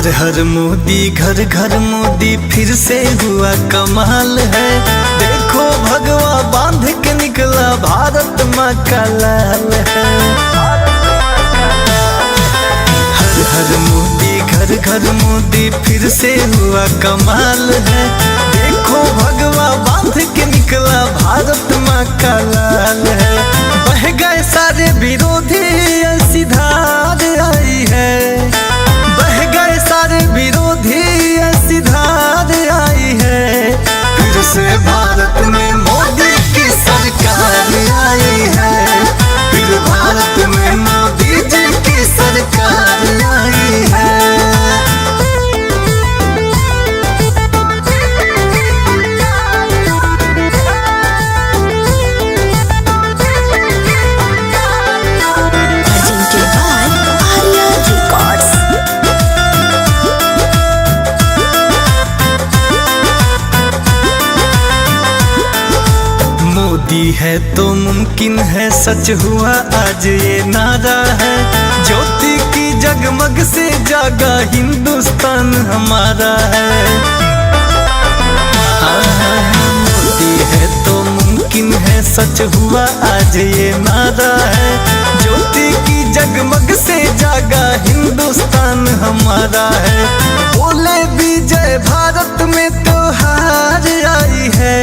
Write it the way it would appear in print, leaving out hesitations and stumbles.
हर हर मोदी घर घर मोदी फिर से हुआ कमाल है। देखो भगवा बांध के निकला भारत माँ का लाल है। हर हर मोदी घर घर मोदी फिर से हुआ कमाल है। देखो भगवा बांध के निकला भारत माँ का लाल है। बह गए सारे विरोधी ऐसी धार आई है। बह गए सारे विरोधी ऐसी धार आई है। फिर से भारत में मोदी की सरकार आई है। फिर भारत में मोदी जी की सरकार आई है। मोदी है तो मुमकिन है, सच हुआ आज ये नारा है। ज्योति की जगमग से जागा हिंदुस्तान हमारा है। मोदी है तो मुमकिन है, सच हुआ आज ये नारा है। ज्योति की जगमग से जागा हिंदुस्तान हमारा है। बोले विजय भारत में तो हार आई है।